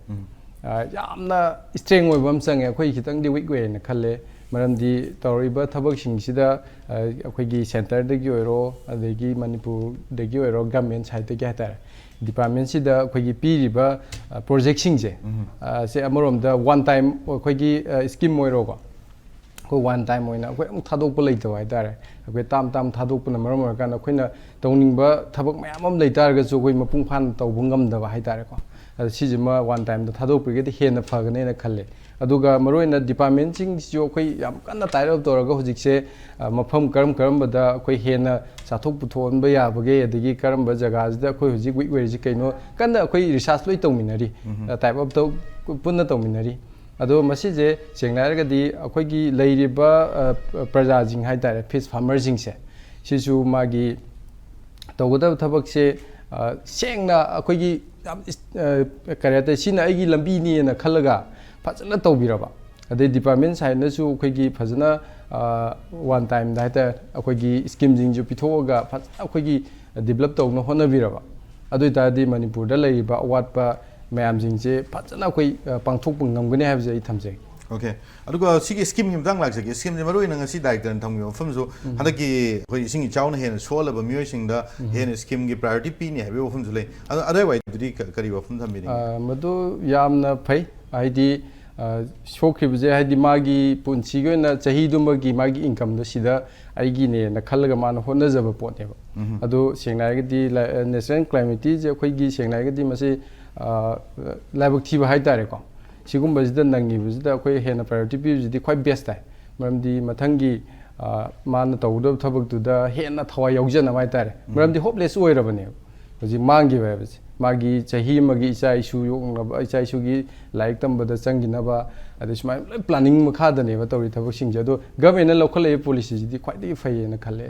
यामना स्ट्रेंग ओइबम संगे खोइ खितंगदि वीक वेना खल्ले मरमदी तौरिबा थबक सिंगसिदा अखोगी सेंटर दगी ओइरो अदगी मणिपुर दगी ओइरो गवर्नमेंट साइड दगी हातार डिपार्टमेंट सिदा अखोगी पीरिबा प्रोजेक्ट सिंगसे से अमरोमदा वन टाइम अखोगी स्कीम ओइरो को को वन टाइम ओइना अखोय अमु थादोकपा लेतवा हाइतारे अखोय ताम ताम थादोकपना मरम ओरकान अखोयना तौनिंगबा थबक मयाम अम लेतारगसु अखोय मपुंग फान तौबु ngमदबा हाइतारे को सिजिमा वन टाइम द थादोकपिगेदि हेना फगनेना खल्ले अदुगा मरोइना डिपार्टमेंट सिंग जो अखोय याम कन्ना टाइरल तोरगा हुजिकसे मफम करम-करमबदा अखोय हेना चाथोक पुथोनबा याबगे अदगी करमबा जगाजदा अखोय हुजिक वीक वेरिजि कैनो कन्ना अखोय रिसर्च लोइ तौमिनरी टाइप ऑफ तो पुन्ना तौमिनरी अदो मसिजे सेंगनारगदी अखोयगी लेरिबा प्रजाजिंग हाइतारे फिश फार्मर जिंगसे सिसु मागी तौगदा थबकसे सेंगना अखोयगी करेते सिना आइगी लंबीनी ना खलगा फजन तौबिरबा ꯑꯗꯩ ꯗꯤꯄꯥꯔꯠꯃꯦꯟ ꯁꯥꯏꯠꯅꯁꯨ ꯑꯩꯈꯣꯏꯒꯤ ꯐꯖꯅ ꯋꯥꯟ ꯇꯥꯏꯝꯗ ꯍꯥꯏꯇꯥꯔꯦ ꯑꯩꯈꯣꯏꯒꯤ ꯁ꯭ꯀꯤꯝꯁꯤꯡꯁꯨ ꯄꯤꯊꯣꯛꯑꯒ ꯐꯖꯅ ꯑꯩꯈꯣꯏꯒꯤ ꯗꯤꯕꯦꯂꯞ ꯇꯧꯅ ꯍꯣꯠꯅꯕꯤꯔꯕ ꯑꯗꯨ ꯑꯣꯏꯇꯥꯔꯗꯤ ꯃꯅꯤꯄꯨꯔꯗ ꯂꯩꯔꯤꯕ ꯑꯋꯥꯠꯄ ꯃꯌꯥꯝꯁꯤꯡꯁꯦ ꯐꯖꯅ ꯑꯩꯈꯣꯏ ꯄꯥꯡꯊꯣꯛꯄ ꯉꯝꯒꯅꯤ ꯍꯥꯏꯕꯁꯦ ꯑꯩ ꯊꯝꯖꯩ Okay. Aduga sigi scheme gi mtang laksage scheme je maru ina ngasi director an thamgi mafam so hadaki khoi ising chauna hen sola ba myoy sing da hen scheme gi priority pi ni habi mafam jule otherwise dudi kari mafam thambi ni madu yamna phai haidi shokhribje haidi magi punchi go na chahi dumba gi magi income do sida aigi ne na khallaga mana honna jaba pot ne ba adu sengnai gi di national climate je khoi gi sengnai gi di mase labak thiba hai tare ko सिगुम्बसिदा नंगिबसिदा अखोय Hena priority पिबसिदी क्वाइ best ताइ मरमदि मथंगी मान तौदब थबकदुदा हेना थवा यौजना माइ तारे मरमदि hopeless ओइरबने हजि मांगी बायबसि मागी चाही मगी इचा issue योंगब इचा इशूगी like तंबदा चंगिनबा अदि सुमाय planning मखादने बा तौरि थबक सिंजे दो गवर्नमेंट लौखले पॉलिसी जिदि क्वाइदि फैयेना खले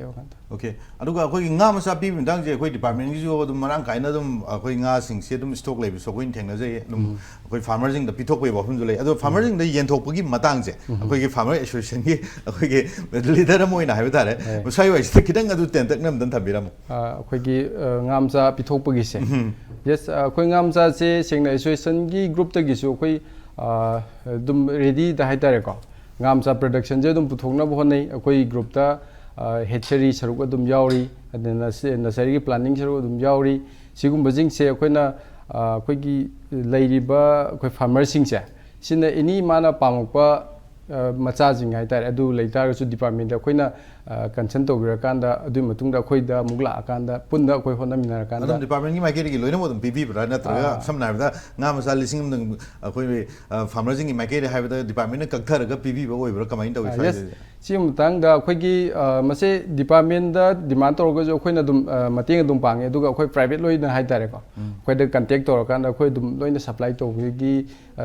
ओके अदुगा अखोय nga masa pi bindang je अखोय department gi jo dum marang kaina dum अखोय nga sing se dum stock lebi so koin thengna je dum अखोय farmer jing da pithok bai ba phum jule ado farmer jing da yen thok gi matang je अखोय gi farmer association gi अखोय gi leader moi na habi tare musai wai se kidang adu ten tak nam dan thabiram अखोय gi nga masa pithok pagi se yes अखोय nga masa se sengna association gi group ta gi su अखोय dum ready da hai tare ko nga masa production je dum puthok na bo nei अखोय group ta hatchery saruk adum yauri adena nursery planning saruk adum yauri sigum bajing se akoina akoigi leiriba akoi farmer sing se sina any mana pamukpa macha jing hai tar adu leitar su department akoina consent tobira kanda adu matungda akoida mugla akanda punda akoi hona minar kanda adum department gi maikeri gi loina modum pp bra na tra samna da nga masa lising dum akoi farmer jing gi maikeri haibda department na kakthar ga pp ba oi bra kamai tawi sai सी मतंगदा अखोगी मसे department दा demand तौरगा जो अखोइना दुम मतेंग दुम पांगे दुगा अखोइ private लोइना high तारे को अखोइदा contact तौर कांदा अखोइ दुम लोइना सप्लाई तौगी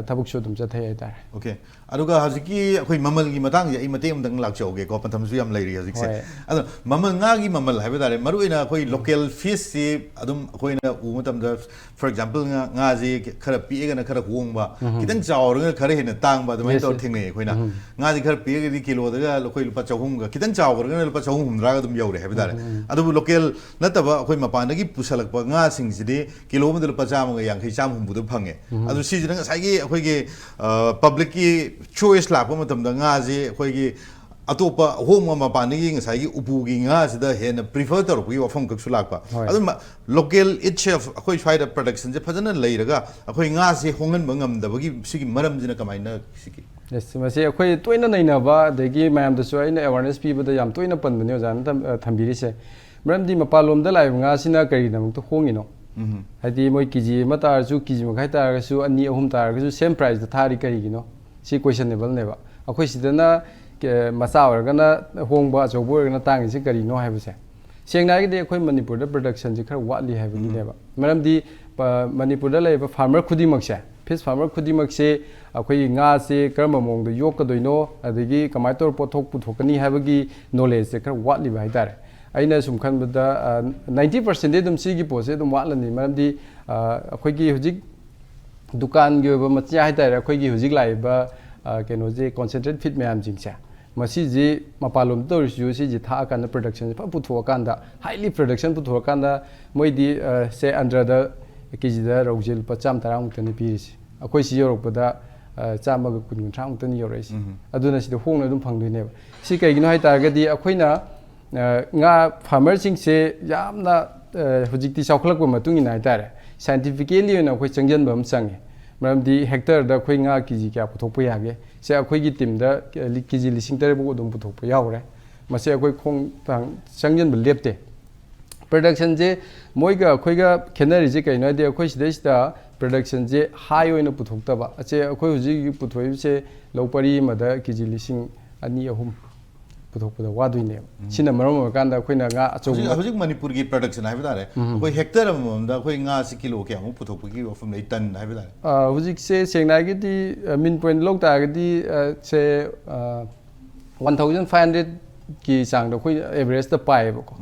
थबुक सो दुम जथै हाइ तारे ओके अदुगा हजिकी अखोइ ममल gi matang je ai mateम dang lakchauge ko patham su yam lairi hajik se adu mamal nga gi mamal haiba tare maru ina akhoi local fish si adum akhoi na u matam da for example nga ji khara pi ga na khara hong ba kitang chaw ga khara hena tang ba dumai tor thingne akhoi na nga ji khara pi ga di kilo da akhoi lupa chahum ga kitang chaw ga lupa chahum humra ga dum yaure haiba tare adu local nataba akhoi mapan da gi pusalak pa nga sing ji di kilo ma lupa cham ga yang khai cham hum bu du phange adu si ji na sai gi akhoi gi public ki choice la pa matam da nga ji akhoi gi atopa home ma pani gi ngai gi upu gi nga sida hen prefer tor gi wafam kak sulak pa adu local itself akhoi swai da production je phajana leiraga akhoi nga se hongan bangam da bagi sigi maram jina kamai na sigi yes mase akhoi toina naina ba degi mayam da swai na awareness pi ba da yam toina pan bane jan thambiri se maram di mapalom da lai nga sina kari namuk to hongino hadi moi kiji ma tar su kiji ma khai tar su ani ahum tar su same price da thari kari gi no si questionable ne ba akhoi sidana macha organa hongba achobor organa tang si kari no haibse sengnai gi de akhoi manipur da production ji khar watli haibi ni ne ba maram di manipur da laiba farmer khudi makse fish farmer khudi makse akhoi nga se karma mong da yok ka doino adigi kamai tor pothok puthokani haibagi knowledge se khar watli ba haitare aina sum khan da 90% de dum si gi pose dum watlani maram di akhoi gi hujik dukan gi ba macha haitare akhoi gi hujik laiba keno je concentrate feed mayam jingse masi ji mapalom tor ju si ji tha kan production pa putho kan da highly production putho kan da moi di se under the kg da rojil pa cham tarang tani pi si akoi si yorok da chama ga kun thang tani yorai si aduna si de hongna dum phangdui ne si kai gino hai tar ga di akoi na nga farmer sing se yamna hujik ti chawkhlak ba matung ina hai tare scientifically na akoi changjan bam changi maram di hectare da khoi nga kg kya puthok pa yage se akhoi gi team da kg lising tare bu dum puthok pa yaure mase akhoi khong tang changjan ba lepte production je moi ga akhoi ga khenari je kai na de akhoi sida production je high oina puthok ta ba ache akhoi huji gi puthoi se lopari ma da kg lising ani ahum puthok da wa duine sina maram kan da akhoi na nga acho hujik manipur gi production hai bidare akhoi hectare am da akhoi nga si kilo kya mu puthok gi ofam nei tan hai bidare hujik se sengnai gi di min point lok ta gi di se 1500 ki sang da akhoi average da pai ba ko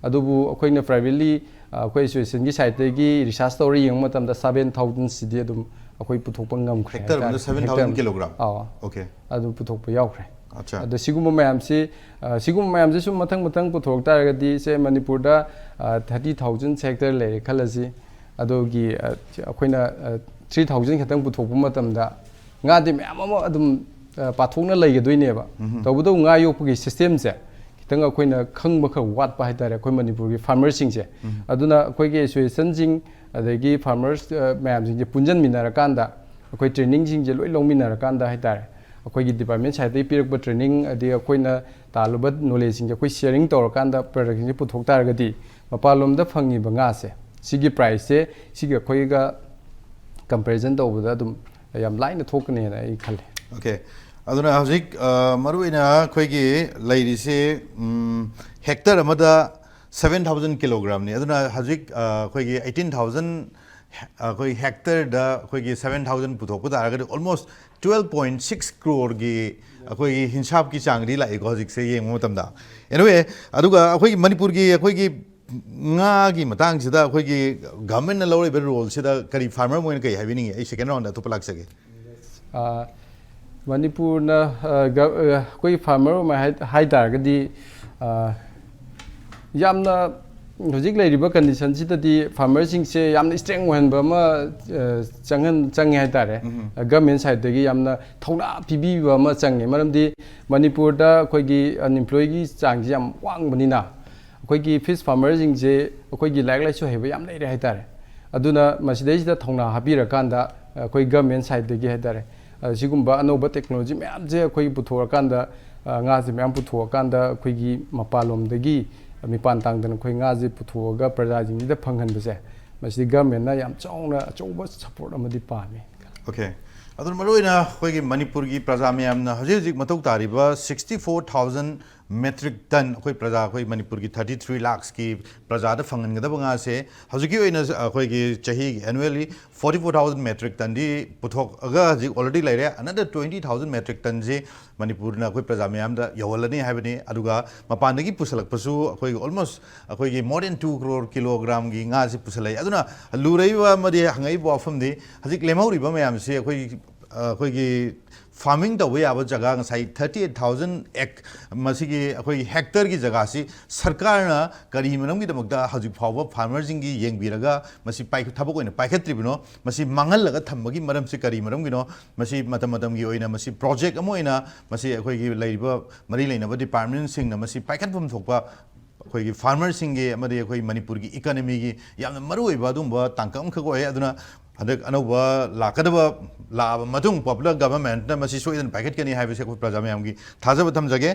adubu akhoi na privately akhoi association gi site gi research story yang matam da 7000 cd dum ꯑꯩꯈꯣꯏ ꯄꯨꯊꯣꯛꯄ ꯉꯝꯈ꯭ꯔꯦ Hectare ꯑꯃꯗ 7,000 kilogram. Okay ꯑꯗꯨ ꯄꯨꯊꯣꯛꯄ ꯌꯥꯎꯈ꯭ꯔꯦ ꯑꯆꯥ ꯑꯗꯣ ꯁꯤꯒꯨꯝꯕ ꯃꯌꯥꯝꯁꯤ ꯁꯨꯝ ꯃꯊꯪ ꯄꯨꯊꯣꯛ ꯇꯥꯔꯒꯗꯤ ꯁꯦ ꯃꯅꯤꯄꯨꯔꯗ 30,000 ꯍꯦꯛꯇꯔ ꯂꯩꯔꯦ ꯈꯜꯂꯁꯤ ꯑꯗꯨꯒꯤ ꯑꯩꯈꯣꯏꯅ 3,000 ꯈꯛꯇꯪ ꯄꯨꯊꯣꯛꯄ ꯃꯇꯝꯗ ꯉꯥꯗꯤ ꯃꯌꯥꯝ ꯑꯃ ꯑꯗꯨꯝ ꯄꯥꯊꯣꯛꯅ ꯂꯩꯒꯗꯣꯏꯅꯦꯕ ꯇꯧꯕꯇꯕꯨ ꯉꯥ ꯌꯣꯛꯄꯒꯤ ꯁꯤꯁꯇꯦꯝꯁꯦ ꯈꯤꯇꯪ ꯑꯩꯈꯣꯏꯅ ꯈꯪꯕ ꯈꯔ ꯋꯥꯠꯄ ꯍꯥꯏꯇꯥꯔꯦ ꯑꯩꯈꯣꯏ ꯃꯅꯤꯄꯨꯔꯒꯤ ꯐꯥꯔꯃꯔꯁꯤꯡꯁꯦ ꯑꯗꯨꯅ ꯑꯩꯈꯣꯏꯒꯤ ꯑꯦꯁꯣꯁꯤꯌꯦꯁꯟꯁꯤꯡ ꯑꯗꯒꯤ ꯐꯥꯔꯃꯔꯁ ꯃꯌꯥꯝꯁꯤꯡꯁꯦ ꯄꯨꯟꯁꯤꯟꯃꯤꯟꯅꯔꯀꯥꯟꯗ ꯑꯩꯈꯣꯏ ꯇ꯭ꯔꯦꯅꯤꯡꯁꯤꯡꯁꯦ ꯂꯣꯏ ꯂꯧꯃꯤꯟꯅꯔꯀꯥꯟꯗ ꯍꯥꯏꯇꯥꯔꯦ ꯑꯩꯈꯣꯏꯒꯤ ꯗꯤꯄꯥꯔꯠꯃꯦꯟ ꯁꯥꯏꯠꯇꯒꯤ ꯄꯤꯔꯛꯄ ꯇ꯭ꯔꯦꯅꯤꯡ ꯑꯗꯒꯤ ꯑꯩꯈꯣꯏꯅ ꯇꯥꯜꯂꯨꯕ ꯅꯣꯂꯦꯖꯁꯤꯡꯁꯦ ꯑꯩꯈꯣꯏ ꯁꯤꯌꯔꯤꯡ ꯇꯧꯔꯀꯥꯟꯗ ꯄ꯭ꯔꯗꯛꯁꯤꯡꯁꯦ ꯄꯨꯊꯣꯛ ꯇꯥꯔꯒꯗꯤ ꯃꯄꯥꯟꯂꯣꯝꯗ ꯐꯪꯉꯤꯕ ꯉꯥꯁꯦ ꯁꯤꯒꯤ ꯄ꯭ꯔꯥꯏꯁꯁꯦ ꯁꯤꯒ ꯑꯩꯈꯣꯏꯒ ꯀꯝꯄꯦꯔꯤꯖꯟ ꯇꯧꯕꯗ ꯑꯗꯨꯝ ꯌꯥꯝ ꯂꯥꯏꯅ ꯊꯣꯛꯀꯅꯤꯅ ꯑꯩ ꯈꯜꯂꯦ Okay. aduna hauzik maruina khoigi leirisi hectare amada 7,000 kilogram ni aduna hauzik khoigi 18,000 khoi hectare da khoigi 7,000 puthok da agadi almost 12.6 crore gi khoigi hinsab ki changri lai ko hauzik se yeng motam da anyway aduga khoigi manipur gi khoigi nga gi matang sida khoigi government na lawri ber role sida kari farmer moin kai habini ai second round da to palak sage ꯃꯅꯤꯄꯨꯔꯅ ꯑꯩꯈꯣꯏꯒꯤ farmer ꯑꯃ ꯍꯥꯏ ꯇꯥꯔꯒꯗꯤ ꯌꯥꯝꯅ ꯍꯧꯖꯤꯛ ꯂꯩꯔꯤꯕ ꯀꯟꯗꯤꯁꯟꯁꯤꯗꯗꯤ ꯐꯥꯔꯃꯔꯁꯤꯡꯁꯦ ꯌꯥꯝꯅ ꯏꯁꯇ꯭ꯔꯦꯡ ꯑꯣꯏꯍꯟꯕ ꯑꯃ ꯆꯪꯉꯦ ꯍꯥꯏꯇꯥꯔꯦ ꯒꯃꯦꯟ ꯁꯥꯏꯠꯇꯒꯤ ꯌꯥꯝꯅ ꯊꯧꯅꯥ ꯄꯤꯕꯤꯕ ꯑꯃ ꯆꯪꯉꯦ ꯃꯔꯝꯗꯤ ꯃꯅꯤꯄꯨꯔꯗ ꯑꯩꯈꯣꯏꯒꯤ ꯑꯟꯏꯝꯄ꯭ꯂꯣꯏꯒꯤ ꯆꯥꯡꯁꯤ ꯌꯥꯝ ꯋꯥꯡꯕꯅꯤꯅ ꯑꯩꯈꯣꯏꯒꯤ ꯐꯤꯁ ꯐꯥꯔꯃꯔꯁꯤꯡꯁꯦ ꯑꯩꯈꯣꯏꯒꯤ ꯂꯥꯏꯔꯤꯛ ꯂꯥꯏꯁꯨ ꯍꯩꯕ ꯌꯥꯝ ꯂꯩꯔꯦ ꯍꯥꯏꯇꯥꯔꯦ ꯑꯗꯨꯅ ꯃꯁꯤꯗꯩꯁꯤꯗ ꯊꯧꯅꯥ ꯍꯥꯞꯄꯤꯔꯀꯥꯟꯗ ꯑꯩꯈꯣꯏ ꯒꯃꯦꯟ ꯁꯥꯏꯠꯇꯒꯤ ꯍꯥꯏꯇꯥꯔꯦ ꯑꯁꯤꯒꯨꯝꯕ ꯑꯅꯧꯕ ꯇꯦꯛꯅꯣꯂꯣꯖꯤ ꯃꯌꯥꯝꯁꯦ ꯑꯩꯈꯣꯏ ꯄꯨꯊꯣꯛꯑꯀꯥꯟꯗ ꯉꯥꯁꯦ ꯃꯌꯥꯝ ꯄꯨꯊꯣꯛꯑꯀꯥꯟꯗ ꯑꯩꯈꯣꯏꯒꯤ ꯃꯄꯥꯟꯂꯣꯝꯗꯒꯤ ꯃꯤꯄꯥꯟ ꯇꯥꯡꯗꯅ ꯑꯩꯈꯣꯏ ꯉꯥꯁꯦ ꯄꯨꯊꯣꯛꯑꯒ ꯄ꯭ꯔꯖꯥꯁꯤꯡꯁꯤꯗ ꯐꯪꯍꯟꯕꯁꯦ ꯃꯁꯤ ꯒꯃꯦꯟꯅ ꯌꯥꯝ ꯆꯥꯎꯅ ꯑꯆꯧꯕ ꯁꯄꯣꯔꯠ ꯑꯃꯗꯤ ꯄꯥꯝꯃꯤ Okay. aduna maruina khoigi manipur gi praja myamna hauzik matou tariba 64,000 metric ton khoi praja khoi manipur gi 33 lakhs ki praja da phangan gadaba nga se hauzik gi oina khoigi chahi annually 44,000 metric ton di puthok aga hauzik already laire another 20,000 metric ton je manipur na khoi praja myam da yawalani habani aduga mapan gi pusalak pasu khoi almost khoigi more than 2 crore kilogram gi nga se pusalai aduna luraiwa madi hangai bo afam di hauzik lemhauri ba myam se khoi khoigi farming tawbe aba jaga ngai 38,000 ek masigi khoi hectare gi jaga si sarkar na kari manam gi damakda hajik phawba farmer jing gi yengbiraga masi pai thabok oina paikhatribino masi mangal laga thambagi maram si kari maram gi no masi matam gi oina masi project amo oina masi khoi gi laiba mari leina ba department sing na masi paikhatpum thokpa ꯑꯩꯈꯣꯏꯒꯤ ꯐꯥꯔꯃꯔꯁꯤꯡꯒꯤ ꯑꯃꯗꯤ ꯑꯩꯈꯣꯏ ꯃꯅꯤꯄꯨꯔꯒꯤ ꯏꯀꯣꯅꯣꯃꯤꯒꯤ ꯌꯥꯝꯅ ꯃꯔꯨꯑꯣꯏꯕ ꯑꯗꯨꯒꯨꯝꯕ ꯇꯥꯡꯀꯛ ꯑꯃꯈꯛ ꯑꯣꯏ ꯑꯗꯨꯅ ꯍꯟꯗꯛ ꯑꯅꯧꯕ ꯂꯥꯛꯑꯕ ꯃꯇꯨꯡ ꯄꯣꯄꯨꯂꯔ ꯒꯚꯔꯟꯃꯦꯟꯠꯅ ꯃꯁꯤ ꯁꯣꯏꯗꯅ ꯄꯥꯏꯈꯠꯀꯅꯤ ꯍꯥꯏꯕꯁꯤ ꯑꯩꯈꯣꯏ ꯄ꯭ꯔꯖꯥ ꯃꯌꯥꯝꯒꯤ ꯊꯥꯖꯕ ꯊꯝꯖꯒꯦ